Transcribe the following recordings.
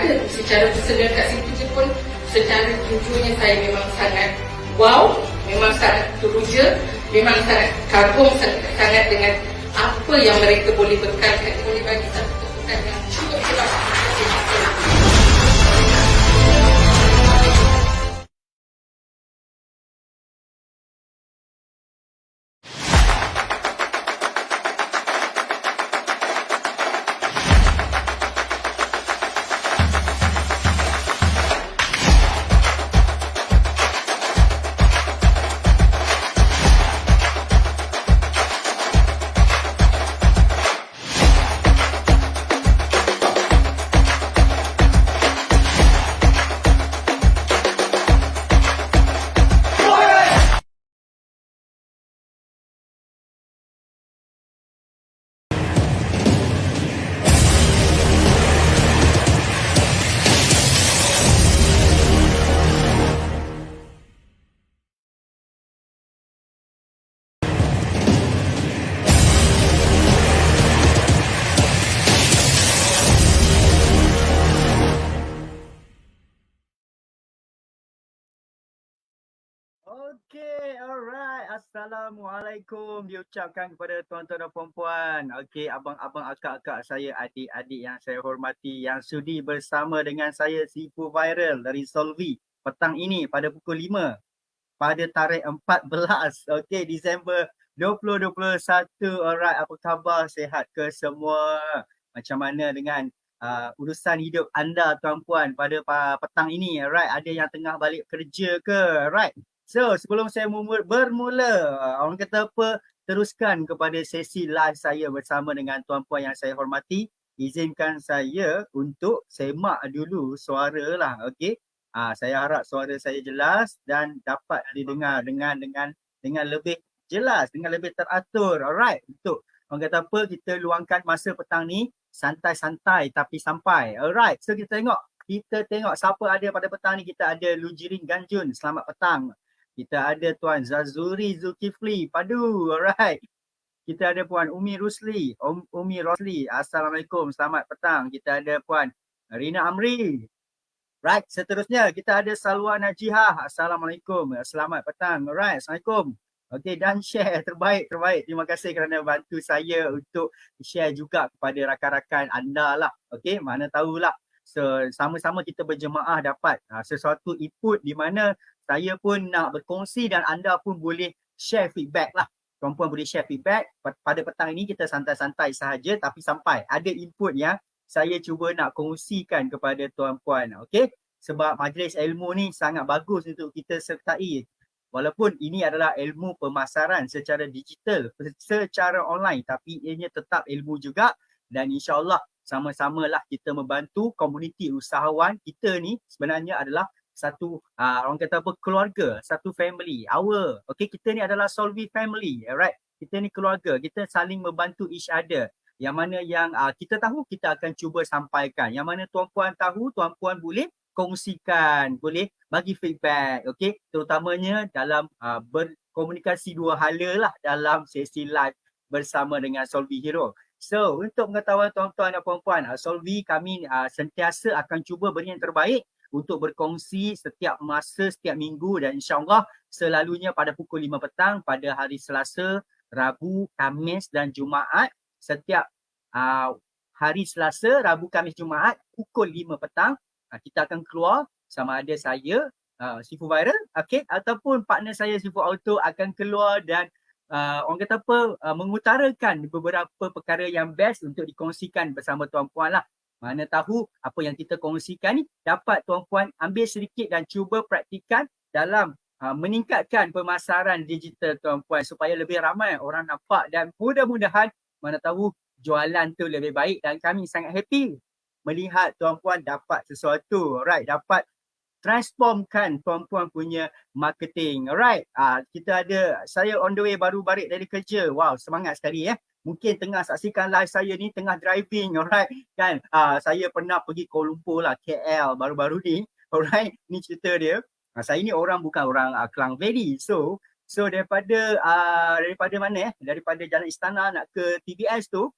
ada secara personal kat situ je pun, secara jujurnya saya memang sangat wow, memang sangat teruja, memang sangat kagum sangat dengan apa yang mereka boleh bekalkan, boleh bagi satu keputusan yang cukup hebat. Okey, alright. Assalamualaikum diucapkan kepada tuan-tuan dan puan-puan. Okey, abang-abang, akak-akak saya, adik-adik yang saya hormati, yang sudi bersama dengan saya Sifu Viral dari Solvi petang ini pada pukul 5 pada tarikh 14 Disember 2021. Alright, apa khabar? Sihat ke semua? Macam mana dengan urusan hidup anda tuan-puan pada petang ini? Alright, ada yang tengah balik kerja ke? Alright. So, sebelum saya bermula, orang kata apa, teruskan kepada sesi live saya bersama dengan tuan-puan yang saya hormati. Izinkan saya untuk semak dulu suara lah, okey. Saya harap suara saya jelas dan dapat didengar dengan lebih jelas, dengan lebih teratur. Alright, untuk orang kata apa, kita luangkan masa petang ni santai-santai tapi sampai. Alright, so kita tengok siapa ada pada petang ni. Kita ada Lujirin Ganjun, selamat petang. Kita ada Tuan Zazuri Zulkifli Padu, alright. Kita ada Puan Umi Rusli, Umi Rosli, Assalamualaikum, selamat petang. Kita ada Puan Rina Amri. Right, seterusnya kita ada Salwa Najihah, Assalamualaikum, selamat petang. Alright, Assalamualaikum. Okey, dan share terbaik. Terima kasih kerana bantu saya untuk share juga kepada rakan-rakan anda lah. Okey, mana tahulah. So, sama-sama kita berjemaah dapat sesuatu input di mana saya pun nak berkongsi dan anda pun boleh share feedback lah. Tuan-puan boleh share feedback. Pada petang ini kita santai-santai sahaja tapi sampai ada input yang saya cuba nak kongsikan kepada tuan-puan. Okey? Sebab majlis ilmu ni sangat bagus untuk kita sertai. Walaupun ini adalah ilmu pemasaran secara digital, secara online, tapi ianya tetap ilmu juga. Dan insyaAllah sama-samalah kita membantu komuniti usahawan kita ni sebenarnya adalah satu orang kata apa, keluarga, satu family, okay, kita ni adalah Solvi family, alright. Kita ni keluarga, kita saling membantu each other. Yang mana yang kita tahu, kita akan cuba sampaikan. Yang mana tuan-puan tahu, tuan-puan boleh kongsikan, boleh bagi feedback, okay. Terutamanya dalam berkomunikasi dua hala lah dalam sesi live bersama dengan Solvi Hero. So, untuk pengetahuan tuan-tuan dan puan-puan, Solvi kami sentiasa akan cuba beri yang terbaik untuk berkongsi setiap masa, setiap minggu dan insyaAllah selalunya pada pukul 5 petang pada hari Selasa, Rabu, Khamis dan Jumaat. Setiap hari Selasa, Rabu, Khamis, Jumaat pukul 5 petang kita akan keluar sama ada saya, Sifu Viral, okay, ataupun partner saya Sifu Auto akan keluar dan orang kata apa, mengutarakan beberapa perkara yang best untuk dikongsikan bersama tuan-puan lah. Mana tahu apa yang kita kongsikan ni dapat tuan-puan ambil sedikit dan cuba praktikan dalam meningkatkan pemasaran digital tuan-puan supaya lebih ramai orang nampak dan mudah-mudahan mana tahu jualan tu lebih baik dan kami sangat happy melihat tuan-puan dapat sesuatu, alright, dapat transformkan tuan-puan punya marketing, alright. Kita ada, saya on the way baru balik dari kerja, wow, semangat sekali ya. Mungkin tengah saksikan live saya ni tengah driving, alright, kan. Saya pernah pergi Kuala Lumpur lah, KL baru-baru ni, alright. Ni cerita dia. Saya ni bukan orang Klang Valley, so daripada mana daripada Jalan Istana nak ke TBS tu,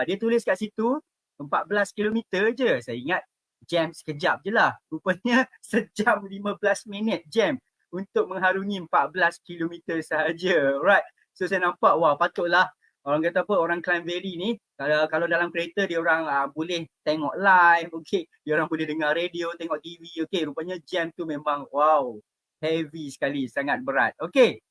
dia tulis kat situ 14 km je. Saya ingat jam sekejap je lah. Rupanya sejam 15 minit jam untuk mengharungi 14 kilometer sahaja. Alright. So saya nampak, wah patutlah orang kata apa, orang Klang Valley ni kalau dalam kereta dia orang boleh tengok live, okey. Dia orang boleh dengar radio, tengok TV, okey. Rupanya jam tu memang wow, heavy sekali, sangat berat. Okey.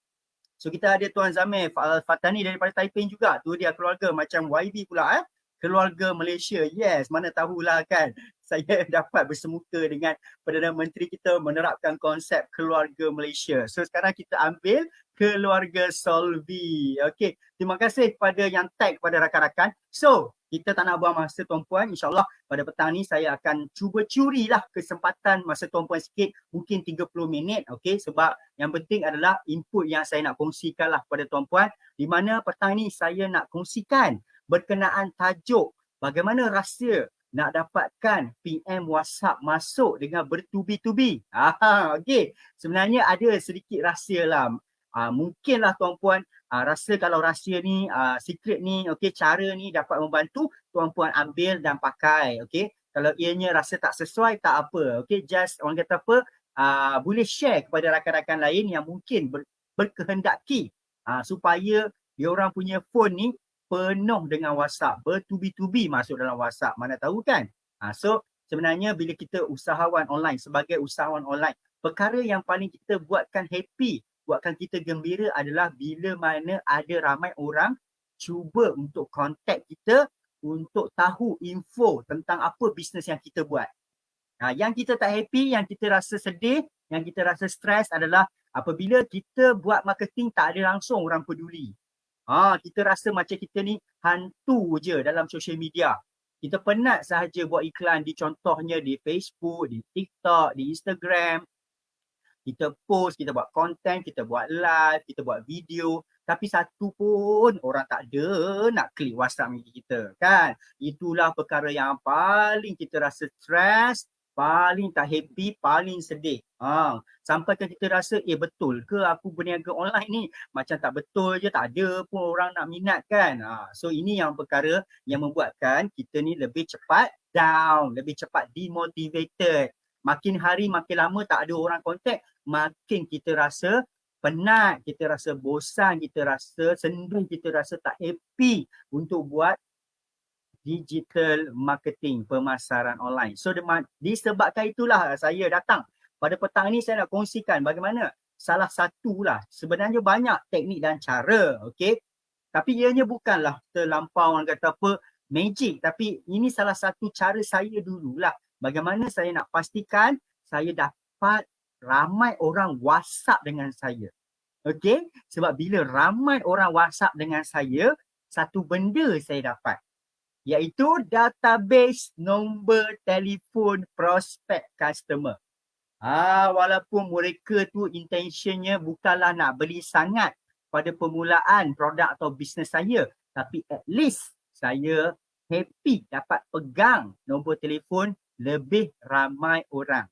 So kita ada Tuan Zamir Fatani daripada Taiping juga. Tu dia keluarga macam YB pula keluarga Malaysia. Yes, mana tahulah kan. Saya dapat bersemuka dengan Perdana Menteri kita menerapkan konsep keluarga Malaysia. So sekarang kita ambil keluarga Solvi. Okey, terima kasih kepada yang tag kepada rakan-rakan. So, kita tak nak buang masa tuan-puan. InsyaAllah pada petang ni saya akan cuba curilah kesempatan masa tuan-puan sikit. Mungkin 30 minit. Okey, sebab yang penting adalah input yang saya nak kongsikan lah kepada tuan-puan. Di mana petang ni saya nak kongsikan berkenaan tajuk bagaimana rahsia nak dapatkan PM WhatsApp masuk dengan bertubi-tubi. Okey, sebenarnya ada sedikit rahsia lah. Mungkinlah tuan-puan rasa kalau rahsia ni, secret ni, okey, cara ni dapat membantu, tuan-puan ambil dan pakai, okey. Kalau ianya rasa tak sesuai, tak apa, okey. Just orang kata apa, boleh share kepada rakan-rakan lain yang mungkin berkehendaki supaya diorang punya phone ni penuh dengan WhatsApp, bertubi-tubi masuk dalam WhatsApp, mana tahu kan. So sebenarnya bila kita usahawan online, sebagai usahawan online, perkara yang paling kita buatkan happy, buatkan kita gembira adalah bila mana ada ramai orang cuba untuk contact kita untuk tahu info tentang apa bisnes yang kita buat. Yang kita tak happy, yang kita rasa sedih, yang kita rasa stres adalah apabila kita buat marketing tak ada langsung orang peduli. Kita rasa macam kita ni hantu je dalam social media. Kita penat sahaja buat iklan di contohnya di Facebook, di TikTok, di Instagram. Kita post, kita buat konten, kita buat live, kita buat video. Tapi satu pun orang tak ada nak klik WhatsApp kita kan. Itulah perkara yang paling kita rasa stres, paling tak happy, paling sedih. Sampai kan kita rasa, betul ke aku berniaga online ni? Macam tak betul je, tak ada pun orang nak minat kan. So ini yang perkara yang membuatkan kita ni lebih cepat down, lebih cepat demotivated. Makin hari makin lama tak ada orang contact, makin kita rasa penat, kita rasa bosan, kita rasa sendu, kita rasa tak happy untuk buat digital marketing, pemasaran online. So disebabkan itulah saya datang. Pada petang ini saya nak kongsikan bagaimana salah satulah, sebenarnya banyak teknik dan cara, okey. Tapi ianya bukanlah terlampau orang kata apa magic, tapi ini salah satu cara saya dululah. Bagaimana saya nak pastikan saya dapat ramai orang WhatsApp dengan saya. Okey, sebab bila ramai orang WhatsApp dengan saya, satu benda saya dapat, iaitu database nombor telefon prospek customer. Walaupun mereka tu intentionnya bukanlah nak beli sangat pada permulaan produk atau bisnes saya, tapi at least saya happy dapat pegang nombor telefon lebih ramai orang.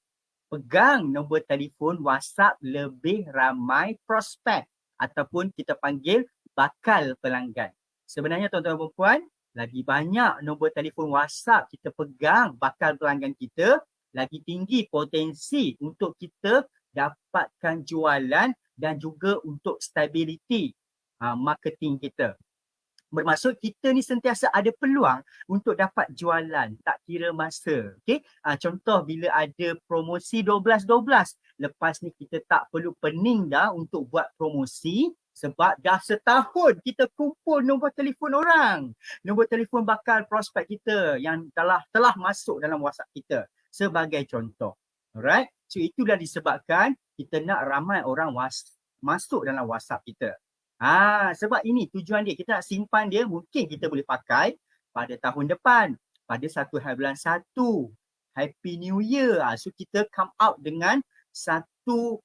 Pegang nombor telefon WhatsApp lebih ramai prospek ataupun kita panggil bakal pelanggan. Sebenarnya tuan-tuan dan puan, lagi banyak nombor telefon WhatsApp kita pegang bakal pelanggan kita, lagi tinggi potensi untuk kita dapatkan jualan dan juga untuk stability marketing kita. Bermaksud kita ni sentiasa ada peluang untuk dapat jualan, tak kira masa. Okay? Contoh bila ada promosi 12-12, lepas ni kita tak perlu pening dah untuk buat promosi sebab dah setahun kita kumpul nombor telefon orang. Nombor telefon bakal prospek kita yang telah masuk dalam WhatsApp kita sebagai contoh. Alright? So itulah disebabkan kita nak ramai orang masuk dalam WhatsApp kita. Sebab ini tujuan dia, kita nak simpan dia, mungkin kita boleh pakai pada tahun depan, pada 1/1. Happy New Year. So kita come out dengan satu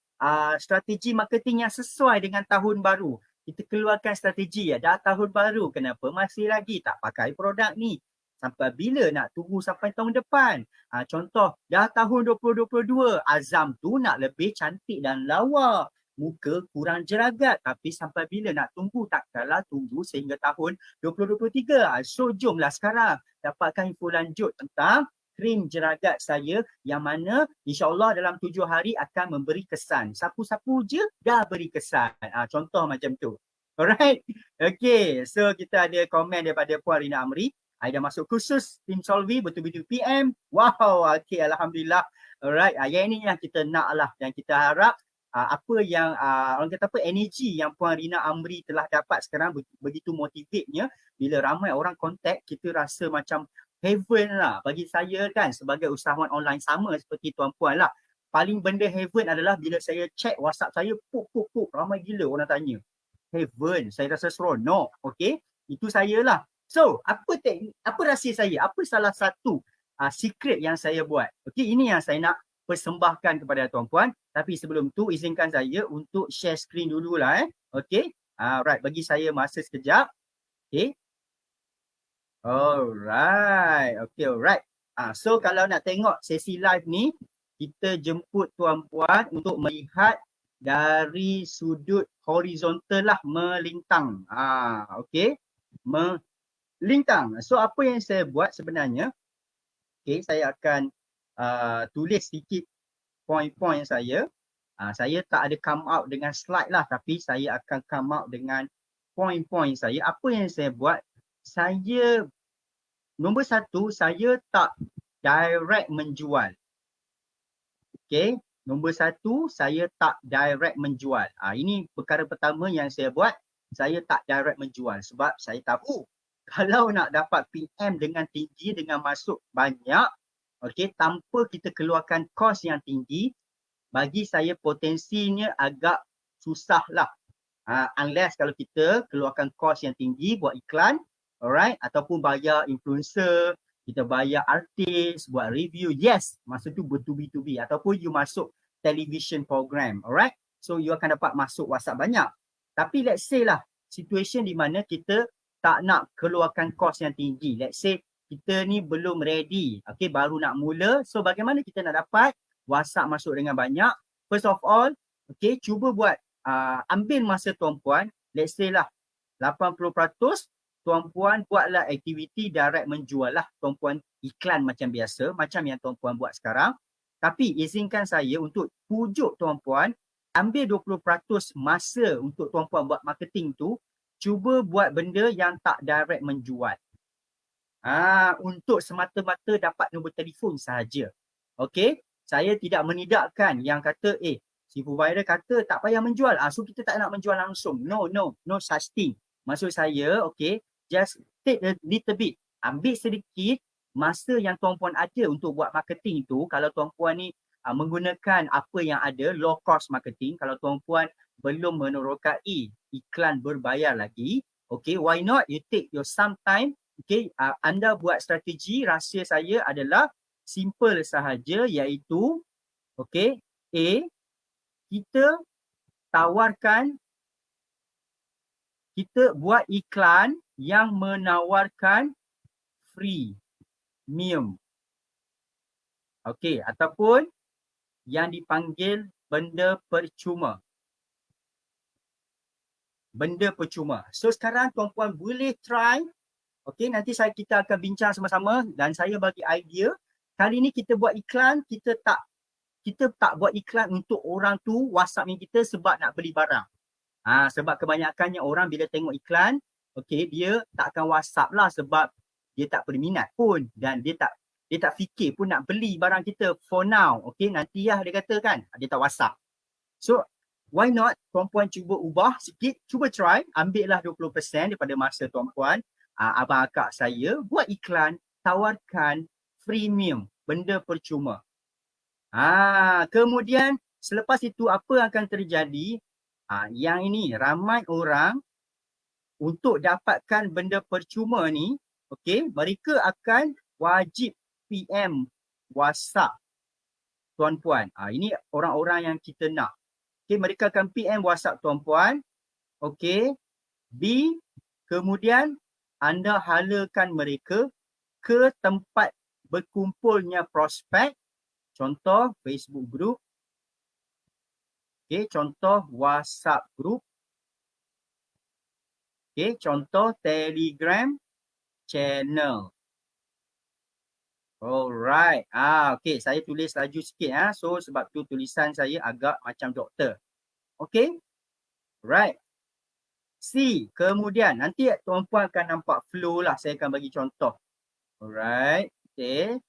strategi marketing yang sesuai dengan tahun baru. Kita keluarkan strategi, dah tahun baru, kenapa masih lagi tak pakai produk ni? Sampai bila nak tunggu sampai tahun depan? Contoh, dah tahun 2022, azam tu nak lebih cantik dan lawa. Muka kurang jeragat, tapi sampai bila nak tunggu? Takkanlah tunggu sehingga tahun 2023. So jomlah sekarang dapatkan info lanjut tentang krim jeragat saya yang mana insyaAllah dalam 7 hari akan memberi kesan. Sapu-sapu je dah beri kesan. Contoh macam tu. Alright. Okay. So kita ada komen daripada Puan Rina Amri. Dah masuk kursus Team Solvi betul-betul PM. Wow. Okay. Alhamdulillah. Alright. Yang ini yang kita nak lah. Yang kita harap apa yang orang kata apa, energi yang Puan Rina Amri telah dapat sekarang begitu motivate-nya. Bila ramai orang contact, kita rasa macam heaven lah bagi saya kan, sebagai usahawan online sama seperti tuan-puan lah. Paling benda heaven adalah bila saya check WhatsApp saya, puk, ramai gila orang tanya. Heaven, saya rasa seronok. Okay, itu saya lah. So, apa rahsia saya? Apa salah satu secret yang saya buat? Okay, ini yang saya nak persembahkan kepada tuan-puan. Tapi sebelum tu, izinkan saya untuk share screen dululah. Okay, right, bagi saya masa sekejap. Okay. Alright. Okay, alright. So kalau nak tengok sesi live ni, kita jemput tuan-puan untuk melihat dari sudut horizontal lah, melintang. Okay. Melintang. So apa yang saya buat sebenarnya, okay, saya akan tulis sedikit poin-poin saya. Saya tak ada come out dengan slide lah, tapi saya akan come out dengan poin-poin saya. Apa yang saya buat, saya nombor satu, saya tak direct menjual. Okay, nombor satu, saya tak direct menjual. Ini perkara pertama yang saya buat, saya tak direct menjual. Sebab saya tahu kalau nak dapat PM dengan tinggi, dengan masuk banyak, okay, tanpa kita keluarkan kos yang tinggi, bagi saya potensinya agak susah lah. Unless kalau kita keluarkan kos yang tinggi buat iklan, alright, ataupun bayar influencer, kita bayar artis, buat review, yes, masa tu ber-2B2B, ataupun you masuk television program, alright, so you akan dapat masuk WhatsApp banyak. Tapi let's say lah, situation di mana kita tak nak keluarkan kos yang tinggi, let's say kita ni belum ready, okay, baru nak mula, so bagaimana kita nak dapat WhatsApp masuk dengan banyak? First of all, okay, cuba buat, ambil masa tuan-puan, let's say lah 80%, tuan-puan buatlah aktiviti direct menjual lah, tuan-puan iklan macam biasa, macam yang tuan-puan buat sekarang. Tapi izinkan saya untuk pujuk tuan-puan, ambil 20% masa untuk tuan-puan buat marketing tu, cuba buat benda yang tak direct menjual. Untuk semata-mata dapat nombor telefon sahaja. Okay, saya tidak menidakkan yang kata, si provider kata tak payah menjual, so kita tak nak menjual langsung. No such thing. Maksud saya, okay, just take a little bit, ambil sedikit masa yang tuan-puan ada untuk buat marketing tu. Kalau tuan-puan ni menggunakan apa yang ada, low cost marketing, kalau tuan-puan belum menerokai iklan berbayar lagi, okay, why not you take your some time, okay, anda buat strategi. Rahsia saya adalah simple sahaja, iaitu, okay, kita tawarkan, kita buat iklan yang menawarkan freemium. Okay, ataupun yang dipanggil benda percuma. Benda percuma. So sekarang tuan-puan boleh try. Okay, nanti kita akan bincang sama-sama dan saya bagi idea. Kali ni kita buat iklan, kita tak buat iklan untuk orang tu WhatsApp kita sebab nak beli barang. Sebab kebanyakannya orang bila tengok iklan, okay, dia tak akan WhatsApp lah sebab dia tak berminat pun dan dia tak fikir pun nak beli barang kita for now. Okay, nanti lah dia kata kan, dia tak WhatsApp. So, why not tuan-puan cuba ubah sikit, cuba try, ambil lah 20% daripada masa tuan-puan, abang akak saya, buat iklan, tawarkan freemium, benda percuma. Kemudian selepas itu apa akan terjadi? Yang ini ramai orang untuk dapatkan benda percuma ni, okay, mereka akan wajib PM WhatsApp tuan-puan. Ini orang-orang yang kita nak. Okay, mereka akan PM WhatsApp tuan-puan. Okay, B, kemudian anda halakan mereka ke tempat berkumpulnya prospek. Contoh Facebook group. Okay, contoh WhatsApp group. Okay, contoh Telegram channel. Alright. Okay, saya tulis laju sikit So sebab tu tulisan saya agak macam doktor. Okay. Right. C. Kemudian nanti tuan-puan akan nampak flow lah. Saya akan bagi contoh. Alright. Okay.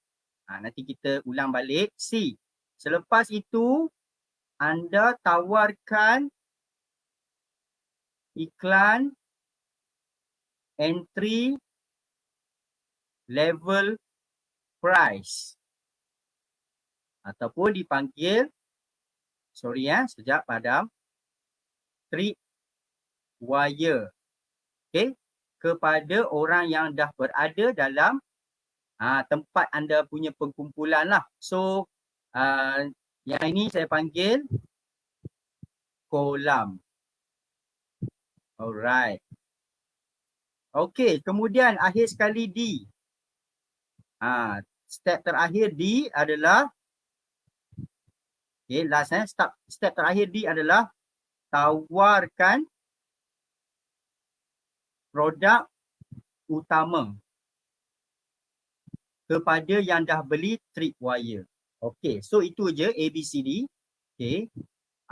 Nanti kita ulang balik. C. Selepas itu anda tawarkan iklan entry level price ataupun dipanggil sekejap padam tripwire, okay, kepada orang yang dah berada dalam tempat anda punya perkumpulan lah. So yang ini saya panggil kolam. Alright. Okay, kemudian akhir sekali D. Step terakhir D adalah last step terakhir D adalah tawarkan produk utama kepada yang dah beli tripwire. Okay, so itu je ABCD. Okay.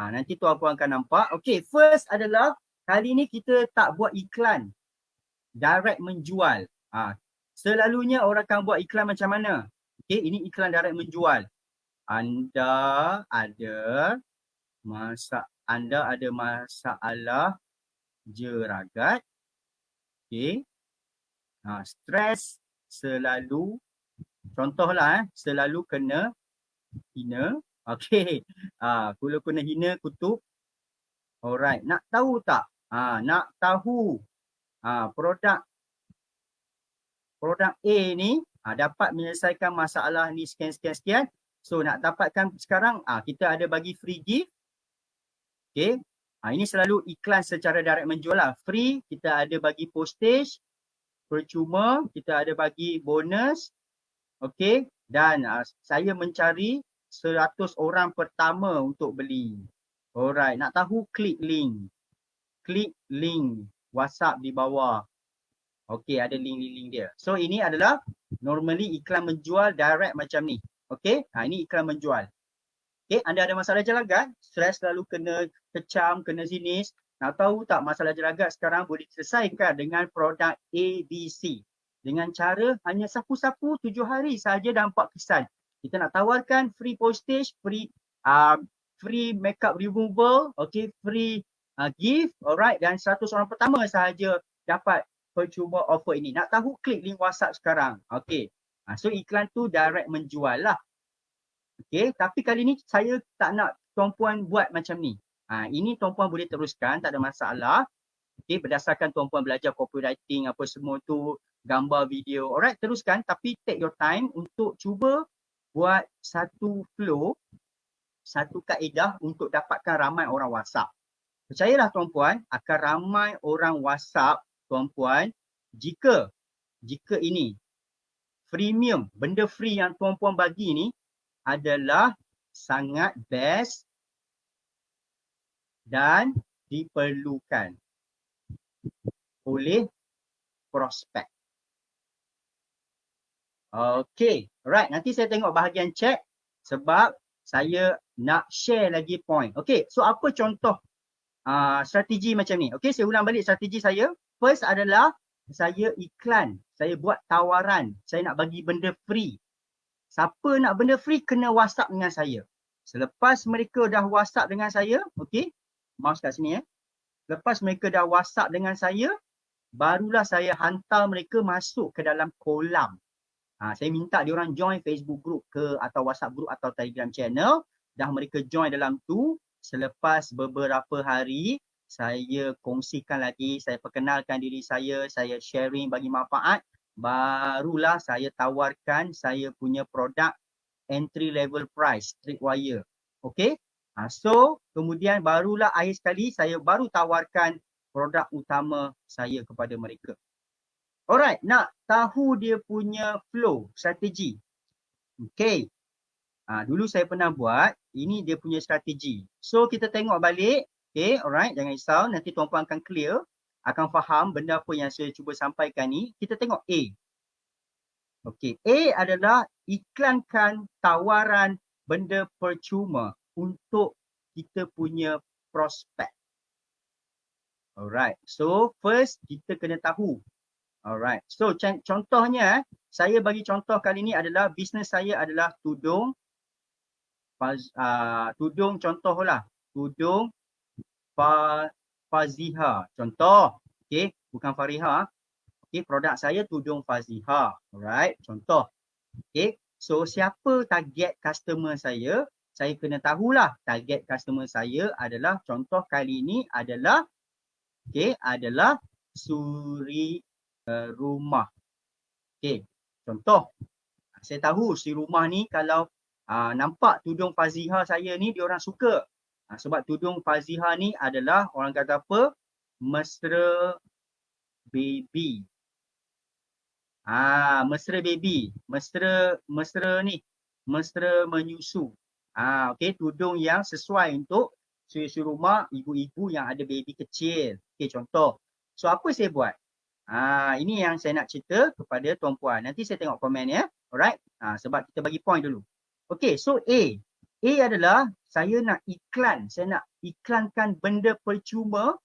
Nanti tuan-puan akan nampak. Okay, first adalah kali ni kita tak buat iklan direct menjual. Selalunya orang akan buat iklan macam mana? Okay, ini iklan direct menjual. Anda ada masalah jeragat. Okay. Stres selalu, contohlah selalu kena hina. Okay. Kalau kena hina kutub. Alright. Nak tahu tak? Nak tahu produk A ni dapat menyelesaikan masalah ni sekian. So nak dapatkan sekarang kita ada bagi free gift. Okay. Ini selalu iklan secara direct menjual lah. Free, kita ada bagi postage. Percuma, kita ada bagi bonus. Okay. Dan saya mencari 100 orang pertama untuk beli. Alright. Nak tahu, klik link. Klik link WhatsApp di bawah. Okay, ada link dia. So ini adalah normally iklan menjual direct macam ni. Okay, ini iklan menjual. Okay, anda ada masalah jelagat, stres selalu kena kecam, kena sinis. Nak tahu tak masalah jelagat sekarang boleh diselesaikan dengan produk ABC. Dengan cara hanya sapu-sapu 7 hari sahaja dan 4 kesan. Kita nak tawarkan free postage, free makeup removal, okay, free gift, alright, dan 100 orang pertama sahaja dapat percuma offer ini. Nak tahu, klik link WhatsApp sekarang. Okay. So iklan tu direct menjual lah. Okay. Tapi kali ni saya tak nak tuan-puan buat macam ni. Ini tuan-puan boleh teruskan, tak ada masalah. Okay. Berdasarkan tuan-puan belajar copywriting apa semua tu, gambar, video. Alright, teruskan. Tapi take your time untuk cuba buat satu flow, satu kaedah untuk dapatkan ramai orang WhatsApp. Percayalah tuan-puan, akan ramai orang WhatsApp tuan-puan jika ini premium, benda free yang tuan-puan bagi ni adalah sangat best dan diperlukan oleh prospek. Okay, alright, nanti saya tengok bahagian chat sebab saya nak share lagi point. Okay, so apa contoh strategi macam ni? Okay, saya ulang balik strategi saya. First adalah saya iklan, saya buat tawaran, saya nak bagi benda free. Siapa nak benda free kena WhatsApp dengan saya. Selepas mereka dah WhatsApp dengan saya, okay, mouse kat sini Lepas mereka dah WhatsApp dengan saya, barulah saya hantar mereka masuk ke dalam kolam. Saya minta diorang join Facebook group ke atau WhatsApp group atau Telegram channel. Dah mereka join dalam tu, selepas beberapa hari, saya kongsikan lagi, saya perkenalkan diri saya sharing bagi manfaat, barulah saya tawarkan saya punya produk entry level price, tripwire. Okay? So, kemudian barulah akhir sekali saya baru tawarkan produk utama saya kepada mereka. Alright, nak tahu dia punya flow, strategi. Okay. Dulu saya pernah buat, ini dia punya strategi. So, kita tengok balik. Okay, alright, jangan risau. Nanti tuan-puan akan clear, akan faham benda apa yang saya cuba sampaikan ni. Kita tengok A. Okey, A adalah iklankan tawaran benda percuma untuk kita punya prospek. Alright, so first kita kena tahu. Alright, so contohnya, saya bagi contoh kali ni adalah bisnes saya adalah tudung, tudung contohlah, tudung Faziha. Contoh, okey, bukan Fariha. Okey, produk saya tudung Faziha. Alright, contoh. Okey, so siapa target customer saya? Saya kena tahulah target customer saya adalah, contoh kali ini adalah, okey, adalah suri rumah. Okey, contoh. Saya tahu suri rumah ni kalau nampak tudung Faziha saya ni, diorang suka. Sebab tudung Faziha ni adalah, orang kata apa? Mesra baby. Mesra baby. Mesra ni. Mesra menyusu. Okey, tudung yang sesuai untuk suri rumah ibu-ibu yang ada baby kecil. Okey, contoh. So, apa saya buat? Ini yang saya nak cerita kepada tuan-puan. Nanti saya tengok komen ya. Alright? Sebab kita bagi point dulu. Okey, so A. A adalah saya nak iklan. Saya nak iklankan benda percuma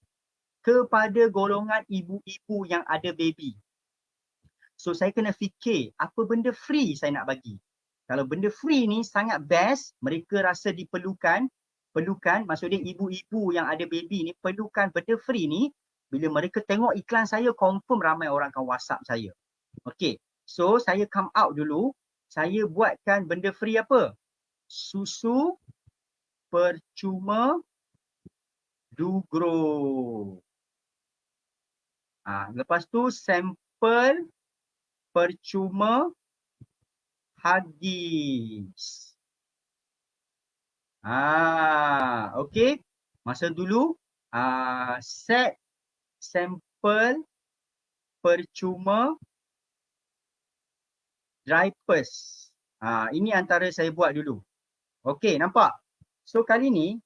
kepada golongan ibu-ibu yang ada baby. So saya kena fikir apa benda free saya nak bagi. Kalau benda free ni sangat best, mereka rasa diperlukan, maksudnya ibu-ibu yang ada baby ni perlukan benda free ni, bila mereka tengok iklan saya, confirm ramai orang akan WhatsApp saya. Okay, so saya come out dulu, saya buatkan benda free apa? Susu percuma Dugro. Lepas tu sampel percuma Huggies. Okey. Masa dulu set sampel percuma Drypers. Ini antara saya buat dulu. Okey, nampak? So kali ni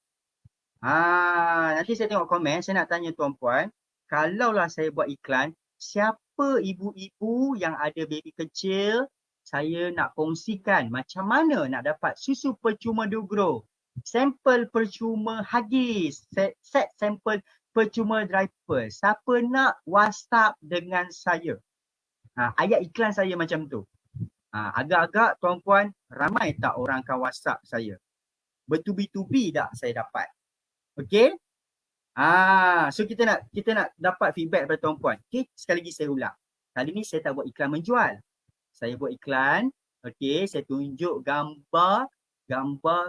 nanti saya tengok komen, saya nak tanya tuan-puan, kalaulah saya buat iklan, siapa ibu-ibu yang ada baby kecil, saya nak kongsikan macam mana nak dapat susu percuma Dugro, sampel percuma Huggies, set sampel percuma Drypers. Siapa nak WhatsApp dengan saya? Ayat iklan saya macam tu. Agak-agak tuan-puan, ramai tak orang akan WhatsApp saya? Bertubi-tubi tak saya dapat? Okey? So kita nak dapat feedback daripada tuan-puan. Okey, sekali lagi saya ulang. Kali ni saya tak buat iklan menjual. Saya buat iklan, okey, saya tunjuk gambar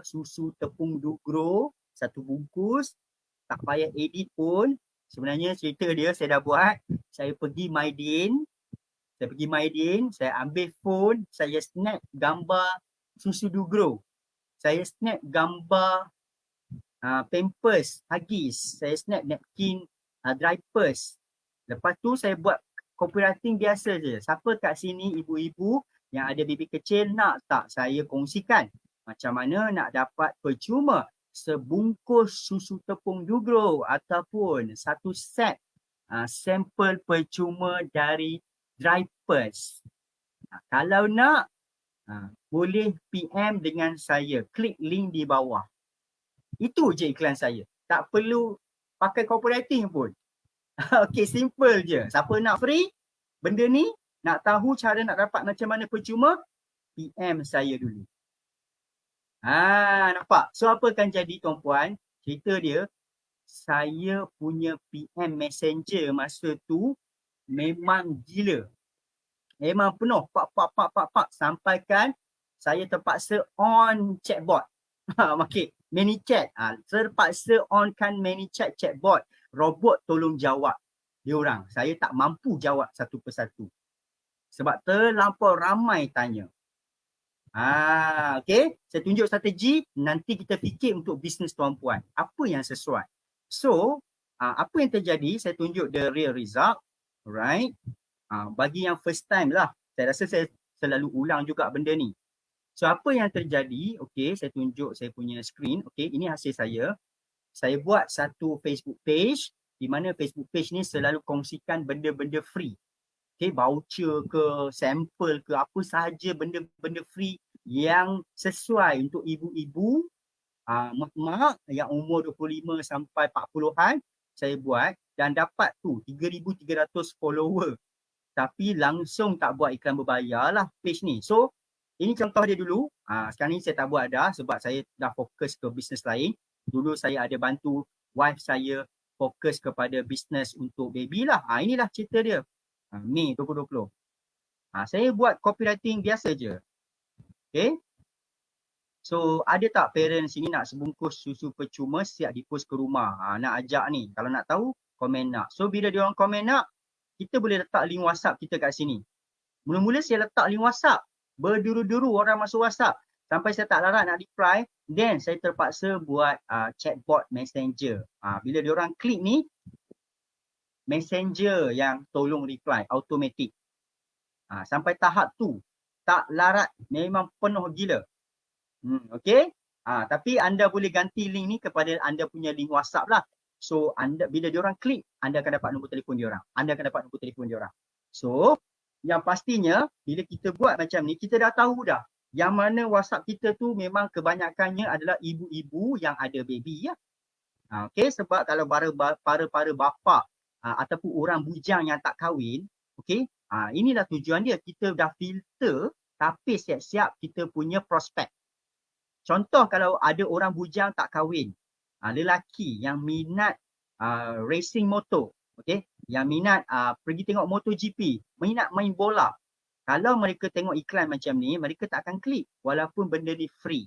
susu tepung Dugro, satu bungkus, tak payah edit pun. Sebenarnya cerita dia saya dah buat. Saya pergi Maidin, saya ambil phone, saya snap gambar susu Dugro. Saya snap gambar Pampers Huggies, saya snap napkin Drypers. Lepas tu saya buat copywriting biasa je. Siapa kat sini ibu-ibu yang ada baby kecil, nak tak saya kongsikan macam mana nak dapat percuma sebungkus susu tepung Dugro ataupun satu set sampel percuma dari Drypers. Kalau nak, boleh PM dengan saya, klik link di bawah. Itu je iklan saya. Tak perlu pakai copywriting pun. Okey, simple je. Siapa nak free benda ni, nak tahu cara nak dapat macam mana percuma, PM saya dulu. Nampak? So apa akan jadi tuan-puan? Cerita dia, saya punya PM Messenger masa tu memang gila. Memang penuh. Pak. Sampaikan saya terpaksa on chatbot. Okey. ManyChat, terpaksa onkan ManyChat chatbot, robot tolong jawab diorang. Saya tak mampu jawab satu persatu sebab terlampau ramai tanya. Okey, saya tunjuk strategi, nanti kita fikir untuk bisnes tuan-puan apa yang sesuai. So apa yang terjadi, saya tunjuk the real result. Alright, bagi yang first time lah, saya rasa saya selalu ulang juga benda ni. So apa yang terjadi, okey, saya tunjuk saya punya screen. Okey, ini hasil saya. Saya buat satu Facebook page, di mana Facebook page ni selalu kongsikan benda-benda free. Okay, voucher ke, sampel ke, apa sahaja benda-benda free yang sesuai untuk ibu-ibu, mak-mak yang umur 25 sampai 40-an, saya buat dan dapat tu 3,300 follower. Tapi langsung tak buat iklan berbayar lah page ni. So, ini contoh dia dulu. Sekarang ni saya tak buat dah sebab saya dah fokus ke bisnes lain. Dulu saya ada bantu wife saya fokus kepada bisnes untuk baby lah. Inilah cerita dia. Mei 2020. Saya buat copywriting biasa je. Okay. So, ada tak parents sini nak sebungkus susu percuma siap dipost ke rumah? Nak ajak ni. Kalau nak tahu, komen nak. So, bila diorang komen nak, kita boleh letak link WhatsApp kita kat sini. Mula-mula saya letak link WhatsApp. Berduru-duru orang masuk WhatsApp. Sampai saya tak larat nak reply. Then, saya terpaksa buat chatbot messenger. Bila diorang klik ni, messenger yang tolong reply, automatic. Sampai tahap tu, tak larat, memang penuh gila. Okay? Tapi anda boleh ganti link ni kepada anda punya link WhatsApp lah. So, anda bila diorang klik, anda akan dapat nombor telefon diorang. So, yang pastinya, bila kita buat macam ni, kita dah tahu dah. Yang mana WhatsApp kita tu memang kebanyakannya adalah ibu-ibu yang ada baby ya. Okay, sebab kalau para bapa ataupun orang bujang yang tak kahwin, okay, inilah tujuan dia. Kita dah filter tapi siap-siap kita punya prospek. Contoh kalau ada orang bujang tak kahwin, lelaki yang minat racing motor, okay, yang minat pergi tengok MotoGP, minat main bola. Kalau mereka tengok iklan macam ni, mereka tak akan klik walaupun benda ni free.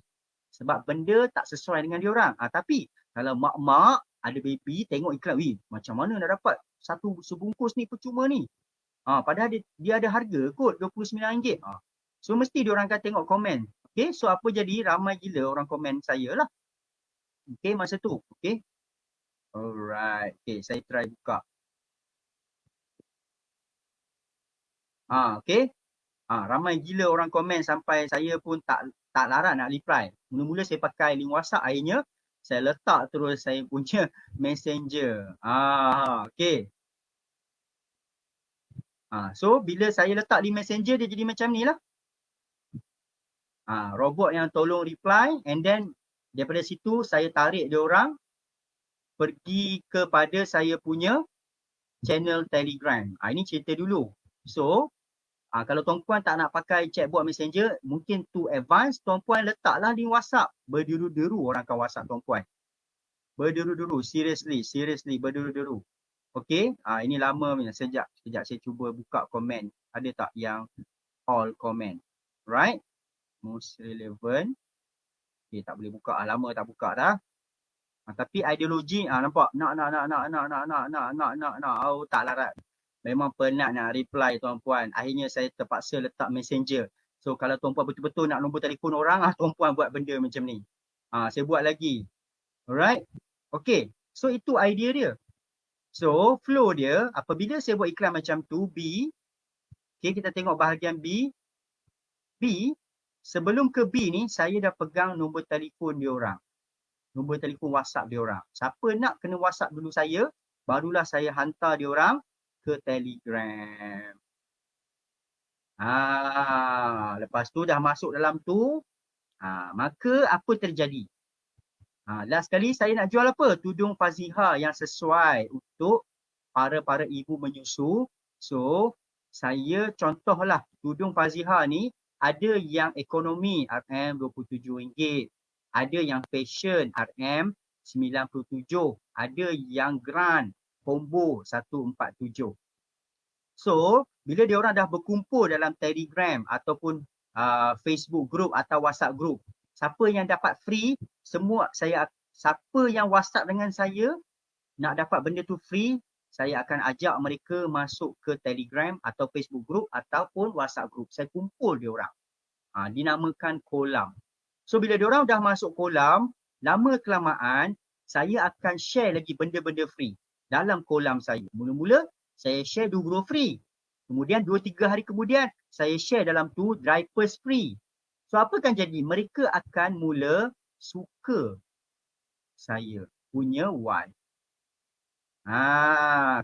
Sebab benda tak sesuai dengan diorang. Tapi kalau mak-mak ada baby tengok iklan, macam mana nak dapat satu sebungkus ni percuma ni? Padahal dia ada harga kot RM29. So mesti diorang akan tengok komen. Okay, so apa jadi? Ramai gila orang komen saya lah. Okay, masa tu. Okay. Alright. Okay, saya try buka. Okay. Ramai gila orang komen sampai saya pun tak larat nak reply. Mula-mula saya pakai link WhatsApp, akhirnya saya letak terus saya punya messenger. Okay. So bila saya letak di messenger dia jadi macam ni lah. Robot yang tolong reply, and then daripada situ saya tarik dia orang pergi kepada saya punya channel Telegram. Ini cerita dulu. So, kalau tuan-puan tak nak pakai chatbot messenger, mungkin too advance, tuan-puan letaklah di WhatsApp. Berduru-duru orang akan WhatsApp tuan-puan. Berduru-duru, seriously, berduru-duru. Okay, ini lama punya. Sejak saya cuba buka komen. Ada tak yang all comment? Right? Most relevant. Okay, tak boleh buka. Lama tak buka dah. Tapi ideologi, nampak? Nak. Tak larat. Memang penat nak reply tuan-puan. Akhirnya saya terpaksa letak messenger. So kalau tuan-puan betul-betul nak nombor telefon orang, tuan-puan buat benda macam ni. Saya buat lagi. Alright? Okay. So itu idea dia. So flow dia, apabila saya buat iklan macam tu, B. Okay, kita tengok bahagian B. B, sebelum ke B ni, saya dah pegang nombor telefon dia orang. Nombor telefon WhatsApp dia orang. Siapa nak kena WhatsApp dulu saya, barulah saya hantar dia orang ke Telegram. Lepas tu dah masuk dalam tu, maka apa terjadi? Last kali saya nak jual apa? Tudung Faziha yang sesuai untuk para ibu menyusu. So, saya contohlah tudung Faziha ni ada yang ekonomi RM27. Ada yang fashion RM97. Ada yang grand combo 147. So, bila diorang dah berkumpul dalam Telegram ataupun Facebook group atau WhatsApp group, siapa yang dapat free, siapa yang WhatsApp dengan saya nak dapat benda tu free, saya akan ajak mereka masuk ke Telegram atau Facebook group ataupun WhatsApp group. Saya kumpul diorang. Dinamakan kolam. So bila diorang dah masuk kolam, lama kelamaan saya akan share lagi benda-benda free dalam kolam saya. Mula-mula saya share 2 guru free. Kemudian 2-3 hari kemudian saya share dalam tu diapers free. So apa akan jadi? Mereka akan mula suka saya punya wife.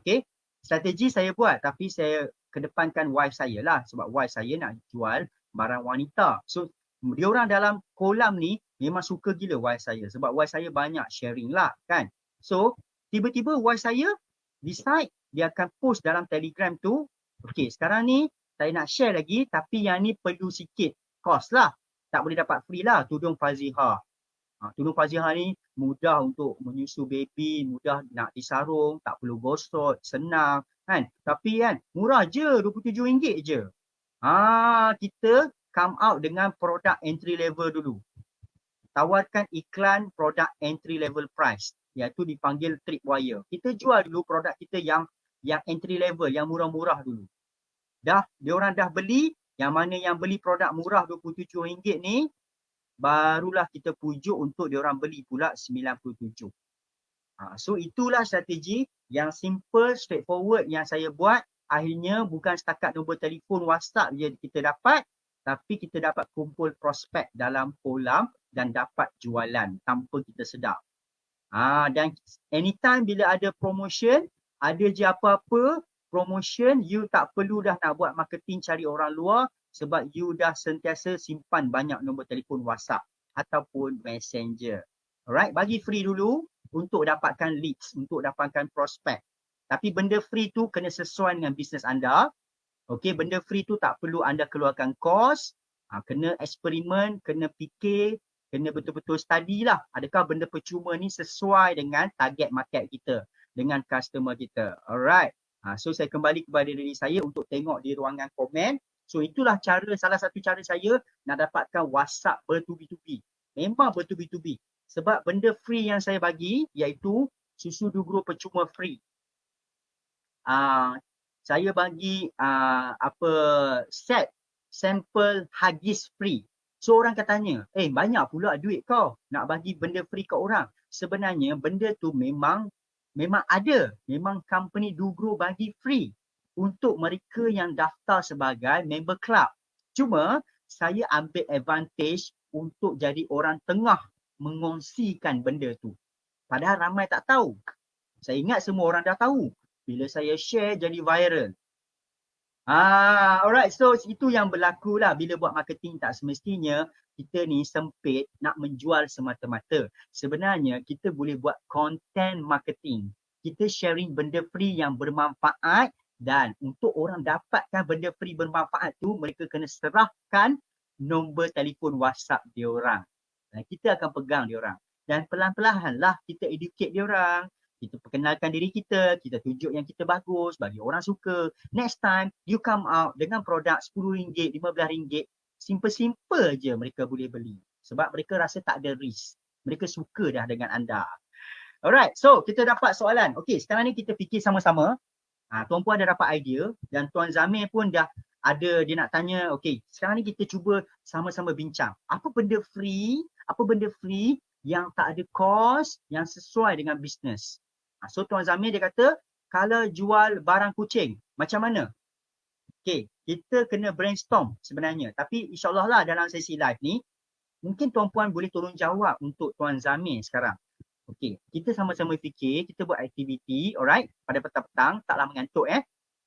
Okay. Strategi saya buat tapi saya kedepankan wife saya lah, sebab wife saya nak jual barang wanita. So diorang dalam kolam ni memang suka gila wife saya, sebab wife saya banyak sharing lah kan. So tiba-tiba wife saya decide dia akan post dalam Telegram tu, okey sekarang ni saya nak share lagi tapi yang ni perlu sikit cost lah, tak boleh dapat free lah, tudung Faziha. Tudung Faziha ni mudah untuk menyusu baby, mudah nak disarung, tak perlu gosok, senang kan. Tapi kan murah je, RM27 je. Kita come out dengan produk entry level dulu. Tawarkan iklan produk entry level price, iaitu dipanggil tripwire. Kita jual dulu produk kita yang entry level, yang murah-murah dulu. Diorang dah beli, yang mana yang beli produk murah RM27 ni, barulah kita pujuk untuk diorang beli pula RM97. So itulah strategi yang simple, straightforward yang saya buat. Akhirnya bukan setakat nombor telefon WhatsApp je kita dapat, tapi kita dapat kumpul prospek dalam kolam dan dapat jualan tanpa kita sedar. Dan anytime bila ada promotion, ada je apa-apa promotion, you tak perlu dah nak buat marketing cari orang luar, sebab you dah sentiasa simpan banyak nombor telefon WhatsApp ataupun Messenger. Alright, bagi free dulu untuk dapatkan leads, untuk dapatkan prospek. Tapi benda free tu kena sesuai dengan bisnes anda. Okey, benda free tu tak perlu anda keluarkan kos, kena eksperimen, kena fikir, kena betul-betul study lah. Adakah benda percuma ni sesuai dengan target market kita, dengan customer kita. Alright. So saya kembali kepada diri saya untuk tengok di ruangan komen. So itulah salah satu cara saya nak dapatkan WhatsApp bertubi-tubi. Memang bertubi-tubi. Sebab benda free yang saya bagi iaitu susu Dugro percuma free. Saya bagi set sampel Huggies free. So orang katanya, banyak pula duit kau nak bagi benda free kat orang. Sebenarnya benda tu memang ada. Memang company Dugro bagi free untuk mereka yang daftar sebagai member club. Cuma saya ambil advantage untuk jadi orang tengah mengongsikan benda tu. Padahal ramai tak tahu. Saya ingat semua orang dah tahu. Bila saya share jadi viral. Alright, so itu yang berlaku lah bila buat marketing. Tak semestinya kita ni sempit nak menjual semata-mata. Sebenarnya kita boleh buat content marketing. Kita sharing benda free yang bermanfaat, dan untuk orang dapatkan benda free bermanfaat tu, mereka kena serahkan nombor telefon WhatsApp diorang. Dan kita akan pegang diorang. Dan pelan-pelan lah kita educate diorang. Kita perkenalkan diri kita, kita tunjuk yang kita bagus, bagi orang suka. Next time, you come out dengan produk RM10, RM15, simple-simple je mereka boleh beli. Sebab mereka rasa tak ada risk. Mereka suka dah dengan anda. Alright, so kita dapat soalan. Okey, sekarang ni kita fikir sama-sama. Tuan Puan dah dapat idea dan Tuan Zamir pun dah ada, dia nak tanya, okey, sekarang ni kita cuba sama-sama bincang. Apa benda free yang tak ada cost, yang sesuai dengan bisnes? So Tuan Zamir dia kata, kalau jual barang kucing, macam mana? Okey, kita kena brainstorm sebenarnya. Tapi insyaAllah lah dalam sesi live ni, mungkin Tuan Puan boleh tolong jawab untuk Tuan Zamir sekarang. Okey, kita sama-sama fikir, kita buat aktiviti, alright, pada petang-petang, taklah mengantuk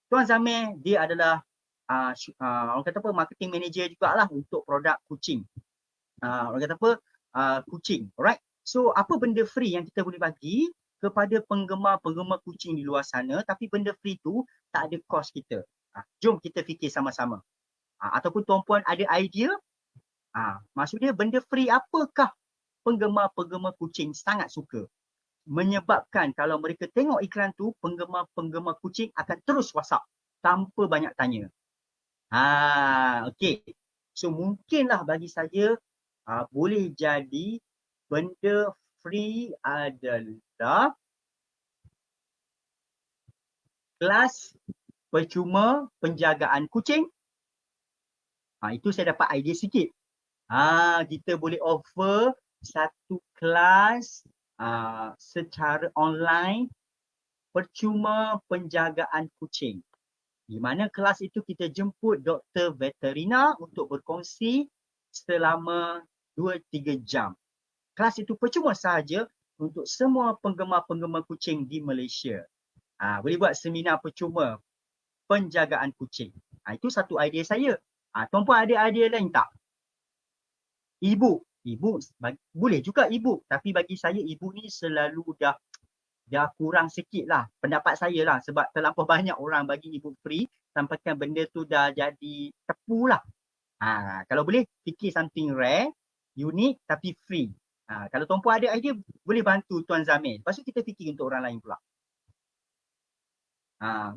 Tuan Zamir, dia adalah orang kata apa, marketing manager jugalah untuk produk kucing. Orang kata apa, kucing, alright. So, apa benda free yang kita boleh bagi kepada penggemar-penggemar kucing di luar sana, tapi benda free tu tak ada cost kita. Jom kita fikir sama-sama. Ataupun Tuan Puan ada idea, maksudnya benda free apakah penggemar-penggemar kucing sangat suka, menyebabkan kalau mereka tengok iklan tu, penggemar-penggemar kucing akan terus WhatsApp tanpa banyak tanya. Okey. So mungkinlah bagi saya boleh jadi benda free adalah kelas percuma penjagaan kucing. Itu saya dapat idea sikit. Kita boleh offer satu kelas secara online percuma penjagaan kucing. Di mana kelas itu kita jemput doktor veterina untuk berkongsi selama 2-3 jam. Kelas itu percuma sahaja untuk semua penggemar-penggemar kucing di Malaysia. Boleh buat seminar percuma penjagaan kucing. Itu satu idea saya. Tuan-puan ada idea lain tak? Ibu boleh juga ibu, tapi bagi saya ibu ni selalu dah kurang sikit lah pendapat saya lah, sebab terlampau banyak orang bagi ibu free sampaikan benda tu dah jadi tepu lah. Kalau boleh fikir something rare, unik tapi free. Kalau tuan-puan ada idea boleh bantu Tuan Zamil. Lepas tu kita fikir untuk orang lain pula.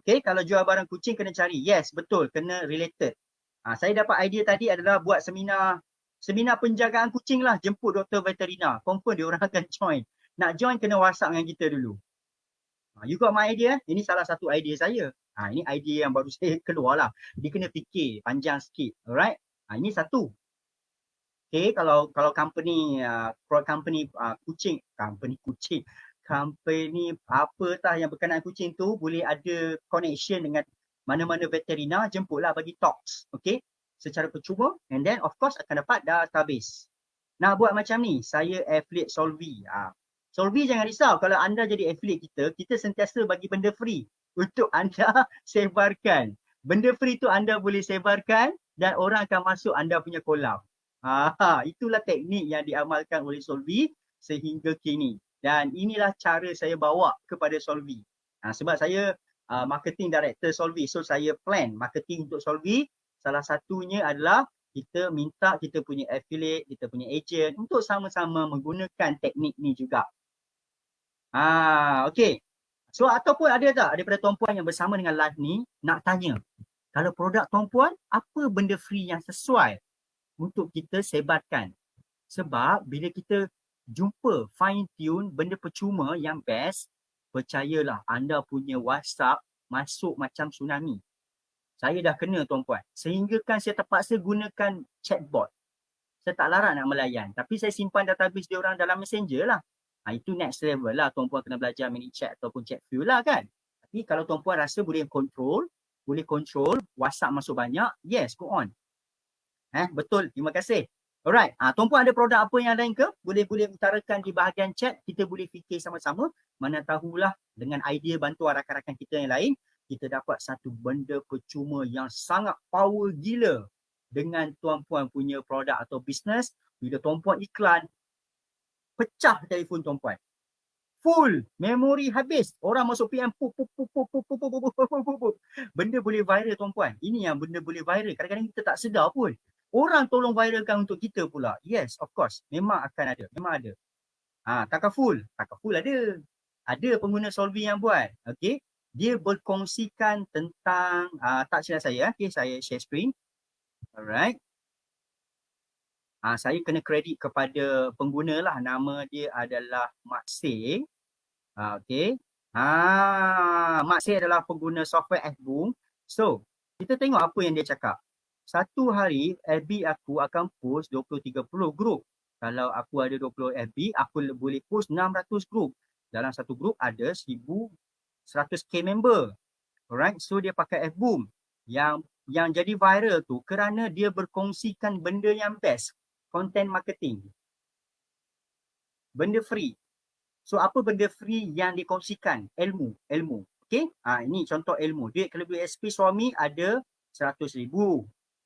Okay, kalau jual barang kucing kena cari. Yes, betul, kena related. Saya dapat idea tadi adalah buat seminar penjagaan kucing lah, jemput doktor veterina. Confirm dia orang akan join. Nak join kena WhatsApp dengan kita dulu. You got my idea? Ini salah satu idea saya. Ini idea yang baru saya keluar lah. Dia kena fikir panjang sikit. Alright? Ini satu. Okay, kalau company company apa tah yang berkenaan kucing tu boleh ada connection dengan mana-mana veterina, jemputlah bagi talks. Okay, secara percuma, and then of course akan dapat database. Nak buat macam ni, saya affiliate Solvi. Solvi jangan risau, kalau anda jadi affiliate kita sentiasa bagi benda free untuk anda sebarkan. Benda free tu anda boleh sebarkan dan orang akan masuk anda punya collab. Itulah teknik yang diamalkan oleh Solvi sehingga kini. Dan inilah cara saya bawa kepada Solvi. Sebab saya marketing director Solvi. So saya plan marketing untuk Solvi. Salah satunya adalah kita minta kita punya affiliate, kita punya agent untuk sama-sama menggunakan teknik ni juga. Okay. So ataupun ada tak daripada tuan-puan yang bersama dengan live ni nak tanya, kalau produk tuan-puan apa benda free yang sesuai untuk kita sebarkan? Sebab bila kita jumpa fine tune benda percuma yang best, percayalah anda punya WhatsApp masuk macam tsunami. Saya dah kena tuan-puan. Sehingga kan saya terpaksa gunakan chatbot. Saya tak larat nak melayan. Tapi saya simpan database dia orang dalam messenger lah. Itu next level lah. Tuan-puan kena belajar mini chat ataupun chat view lah kan. Tapi kalau tuan-puan rasa boleh control WhatsApp masuk banyak, yes, go on. Betul, terima kasih. Alright, tuan-puan ada produk apa yang lain ke? Boleh utarakan di bahagian chat. Kita boleh fikir sama-sama. Mana tahulah dengan idea bantuan rakan-rakan kita yang lain, kita dapat satu benda percuma yang sangat power gila dengan tuan-puan punya produk atau bisnes. Bila tuan-puan iklan, pecah telefon tuan-puan. Full, memori habis. Orang masuk PM, benda boleh viral tuan-puan. Ini yang benda boleh viral. Kadang-kadang kita tak sedar pun. Orang tolong viralkan untuk kita pula. Yes, of course. Memang akan ada. Memang ada. Takaful ada. Ada pengguna Solvi yang buat. Okay. Dia berkongsikan tentang, tak silap saya. Okay, saya share screen. Alright. Saya kena kredit kepada pengguna lah. Nama dia adalah Mak Seh. Okay. Mak Seh adalah pengguna software FBoom. So, kita tengok apa yang dia cakap. Satu hari FB aku akan post 20-30 group. Kalau aku ada 20 FB, aku boleh post 600 group. Dalam satu group ada 1,100k member. Alright, so dia pakai FBoom. Yang jadi viral tu kerana dia berkongsikan benda yang best. Content marketing. Benda free. So apa benda free yang dikongsikan? Ilmu. Okay, ini contoh ilmu. Duit kalau duit SP suami ada 100,000.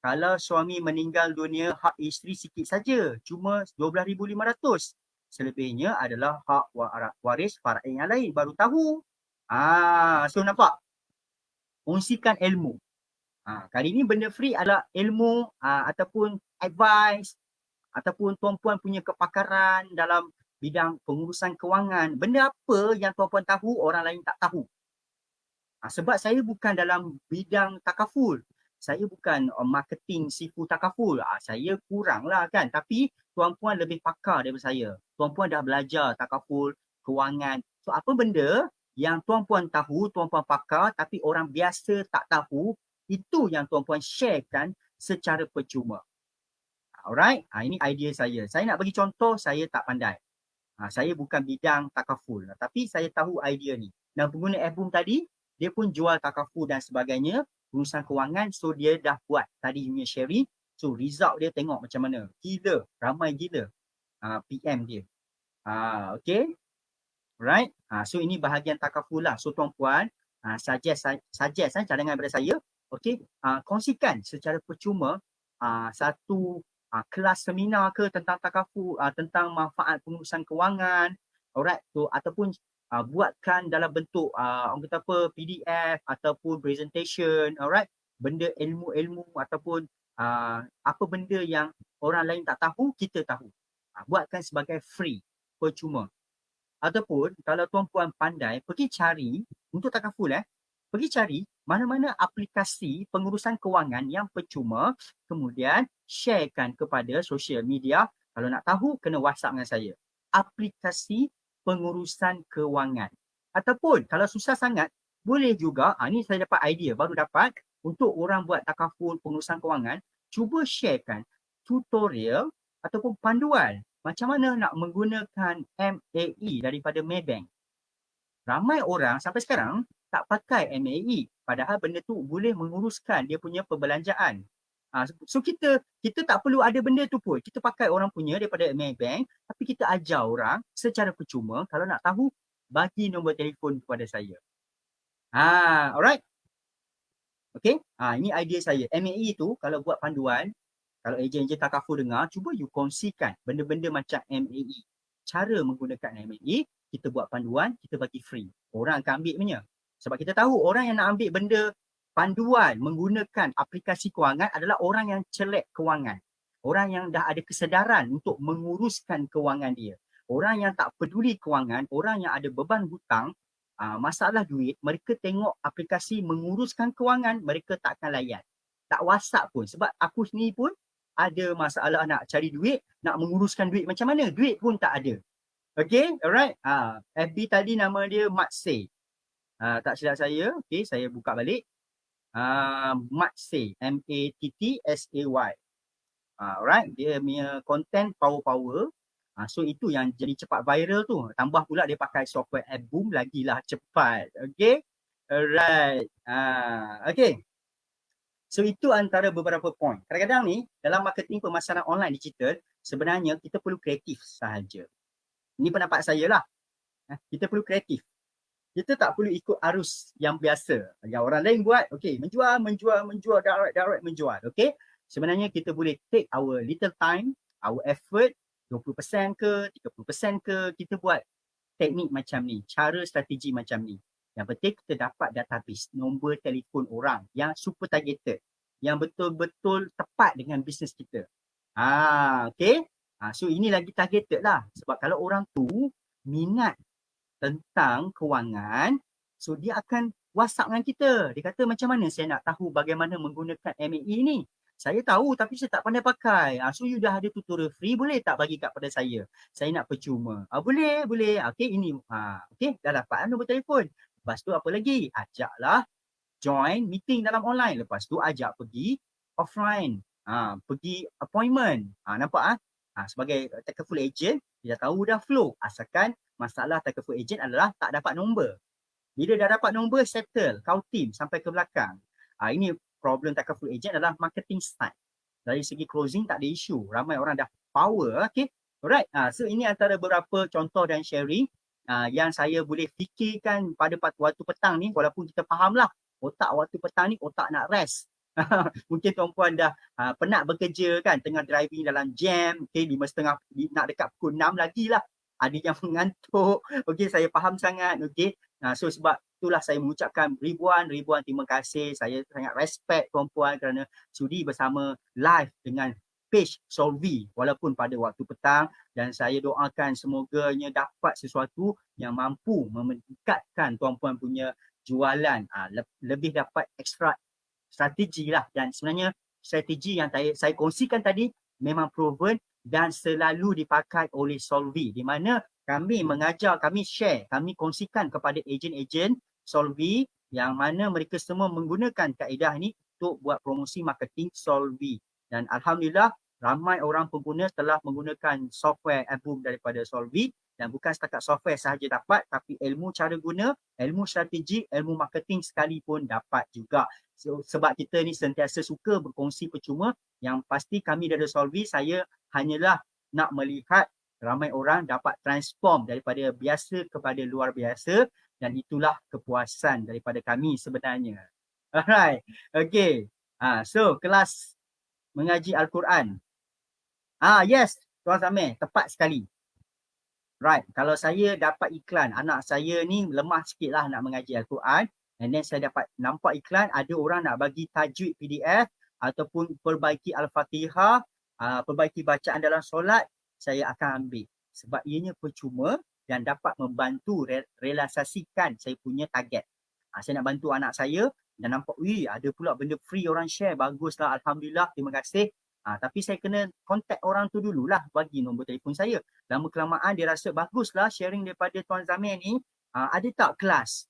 Kalau suami meninggal dunia, hak isteri sikit saja, cuma 12,500. Selebihnya adalah hak waris faraid yang lain, baru tahu. So nampak? Kongsikan ilmu. Kali ini benda free adalah ilmu ataupun advice ataupun tuan-puan punya kepakaran dalam bidang pengurusan kewangan. Benda apa yang tuan-puan tahu, orang lain tak tahu. Sebab saya bukan dalam bidang takaful. Saya bukan marketing sifu takaful. Saya kurang lah kan. Tapi tuan-puan lebih pakar daripada saya. Tuan-puan dah belajar takaful, kewangan. So apa benda yang tuan-puan tahu, tuan-puan pakar tapi orang biasa tak tahu, itu yang tuan-puan sharekan secara percuma. Alright, ini idea saya. Saya nak bagi contoh, saya tak pandai. Saya bukan bidang takaful. Tapi saya tahu idea ni. Dan pengguna FBoom tadi, dia pun jual takaful dan sebagainya. Urusan kewangan, so dia dah buat tadi punya sharing. So result dia tengok macam mana. Gila, ramai gila PM dia. Okay. Right. So ini bahagian takaful lah. So tuan-puan, suggest cadangan daripada saya. Okey, kongsikan secara percuma satu kelas seminar ke tentang takaful, tentang manfaat pengurusan kewangan, alright, so ataupun buatkan dalam bentuk orang kata apa, PDF ataupun presentation, alright, benda ilmu-ilmu ataupun apa benda yang orang lain tak tahu, kita tahu. Buatkan sebagai free, percuma. Ataupun kalau tuan-puan pandai, pergi cari untuk takaful pergi cari mana-mana aplikasi pengurusan kewangan yang percuma, kemudian sharekan kepada social media. Kalau nak tahu, kena WhatsApp dengan saya. Aplikasi pengurusan kewangan. Ataupun kalau susah sangat, boleh juga, ni saya dapat idea, baru dapat, untuk orang buat takaful pengurusan kewangan, cuba sharekan tutorial ataupun panduan macam mana nak menggunakan MAE daripada Maybank. Ramai orang sampai sekarang tak pakai MAE, padahal benda tu boleh menguruskan dia punya perbelanjaan. So kita tak perlu ada benda tu pun. Kita pakai orang punya daripada Maybank, tapi kita ajar orang secara percuma. Kalau nak tahu, bagi nombor telefon kepada saya. Alright. Okay, ini idea saya. MAE tu kalau buat panduan, kalau ejen-ejen takaful dengar, cuba you kongsikan benda-benda macam MAE. Cara menggunakan MAE, kita buat panduan, kita bagi free. Orang akan ambil punya. Sebab kita tahu orang yang nak ambil benda panduan menggunakan aplikasi kewangan adalah orang yang celek kewangan. Orang yang dah ada kesedaran untuk menguruskan kewangan dia. Orang yang tak peduli kewangan, orang yang ada beban hutang, masalah duit, mereka tengok aplikasi menguruskan kewangan, mereka tak akan layan. Tak WhatsApp pun. Sebab aku sendiri pun ada masalah nak cari duit, nak menguruskan duit macam mana? Duit pun tak ada. Okay, alright. FB tadi nama dia Matsay. Tak silap saya, okay, saya buka balik. Matsay, Mattsay. Alright, dia punya content power. So itu yang jadi cepat viral tu. Tambah pula dia pakai software AppBoom, lagilah cepat. Okay, alright. Okay. So itu antara beberapa point. Kadang-kadang ni dalam marketing pemasaran online digital, sebenarnya kita perlu kreatif sahaja. Ini pendapat saya lah. Kita perlu kreatif. Kita tak perlu ikut arus yang biasa. Yang orang lain buat, okay, menjual, direct menjual. Okay. Sebenarnya kita boleh take our little time, our effort, 20% ke, 30% ke, kita buat teknik macam ni, cara strategi macam ni. Yang penting kita dapat database, nombor telefon orang yang super targeted, yang betul-betul tepat dengan bisnes kita. Okay. So ini lagi targeted lah. Sebab kalau orang tu minat tentang kewangan, so dia akan WhatsApp dengan kita. Dia kata, macam mana saya nak tahu bagaimana menggunakan MAE ni? Saya tahu tapi saya tak pandai pakai. So you dah ada tutorial free, boleh tak bagi kat pada saya? Saya nak percuma. Boleh. Okay, ini. Okay, dah dapat nombor telefon. Lepas tu apa lagi? Ajaklah join meeting dalam online. Lepas tu ajak pergi offline. Pergi appointment. Nampak? Sebagai takaful agent, dia dah tahu dah flow. Asalkan masalah takaful agent adalah tak dapat nombor. Bila dah dapat nombor, settle. Kau team sampai ke belakang. Ini problem takaful agent adalah marketing style. Dari segi closing tak ada isu. Ramai orang dah power. Okay. Alright. So ini antara beberapa contoh dan sharing yang saya boleh fikirkan pada waktu petang ni, walaupun kita fahamlah otak waktu petang ni otak nak rest. Mungkin tuan-puan dah penat bekerja kan, tengah driving dalam jam, okay, 5:30 nak dekat pukul 6 lagi lah. Ada yang mengantuk. Okay, saya faham sangat. Okay. So sebab itulah saya mengucapkan ribuan terima kasih. Saya sangat respect tuan-puan kerana sudi bersama live dengan page Solvi walaupun pada waktu petang, dan saya doakan semoganya dapat sesuatu yang mampu meningkatkan tuan-puan punya jualan, lebih dapat ekstra strategi lah. Dan sebenarnya strategi yang saya kongsikan tadi memang proven dan selalu dipakai oleh Solvi, di mana kami mengajar, kami share, kami kongsikan kepada ejen-ejen Solvi yang mana mereka semua menggunakan kaedah ini untuk buat promosi marketing Solvi. Dan alhamdulillah ramai orang pengguna telah menggunakan software AppBoom daripada Solvi, dan bukan setakat software sahaja dapat, tapi ilmu cara guna, ilmu strategi, ilmu marketing sekali pun dapat juga. So, sebab kita ni sentiasa suka berkongsi percuma, yang pasti kami dari Solvi, saya hanyalah nak melihat ramai orang dapat transform daripada biasa kepada luar biasa, dan itulah kepuasan daripada kami sebenarnya. Alright. Okay. So kelas mengaji Al-Quran. Yes, Tuan Samir, tepat sekali. Right, kalau saya dapat iklan, anak saya ni lemah sikit lah nak mengaji Al-Quran, and then saya dapat nampak iklan ada orang nak bagi tajwid PDF ataupun perbaiki Al-Fatihah, perbaiki bacaan dalam solat, saya akan ambil. Sebab ianya percuma dan dapat membantu realisasikan saya punya target. Saya nak bantu anak saya dan nampak, ada pula benda free orang share, baguslah, Alhamdulillah, terima kasih. Tapi saya kena contact orang tu dululah, bagi nombor telefon saya. Lama kelamaan dia rasa baguslah sharing daripada Tuan Zamir ni, ada tak kelas?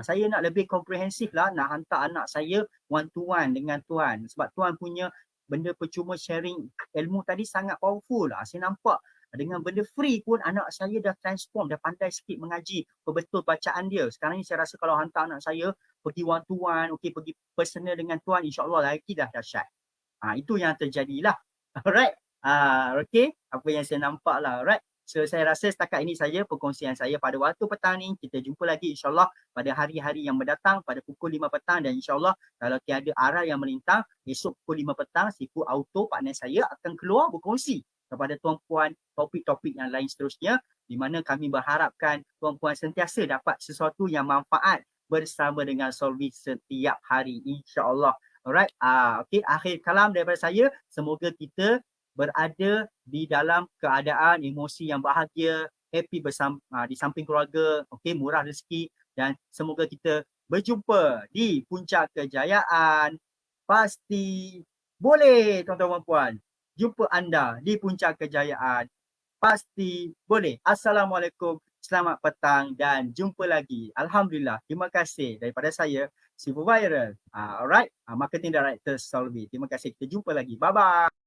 Saya nak lebih komprehensif lah, nak hantar anak saya one to one dengan Tuan. Sebab Tuan punya benda percuma sharing ilmu tadi sangat powerful lah. Saya nampak dengan benda free pun anak saya dah transform, dah pandai sikit mengaji betul bacaan dia. Sekarang ni saya rasa kalau hantar anak saya pergi one to one, pergi personal dengan Tuan, insyaAllah lagi dah dahsyat. Itu yang terjadilah. Alright. Okay. Apa yang saya nampak lah. Alright. So saya rasa setakat ini saja perkongsian saya pada waktu petang ni. Kita jumpa lagi insyaAllah pada hari-hari yang mendatang pada pukul 5 petang. Dan insyaAllah kalau tiada arah yang melintang, esok pukul 5 petang, Sifu Auto partner saya akan keluar berkongsi kepada tuan-puan topik-topik yang lain seterusnya. Di mana kami berharapkan tuan-puan sentiasa dapat sesuatu yang manfaat bersama dengan Solvi setiap hari insyaAllah. Alright, okay, akhir kalam daripada saya. Semoga kita berada di dalam keadaan emosi yang bahagia, happy bersama di samping keluarga, okay, murah rezeki, dan semoga kita berjumpa di puncak kejayaan. Pasti boleh, tuan-tuan dan puan. Jumpa anda di puncak kejayaan. Pasti boleh. Assalamualaikum, selamat petang dan jumpa lagi. Alhamdulillah, terima kasih daripada saya, Sifu Viral. Alright, Marketing Director Solvi. Terima kasih, kita jumpa lagi. Bye-bye.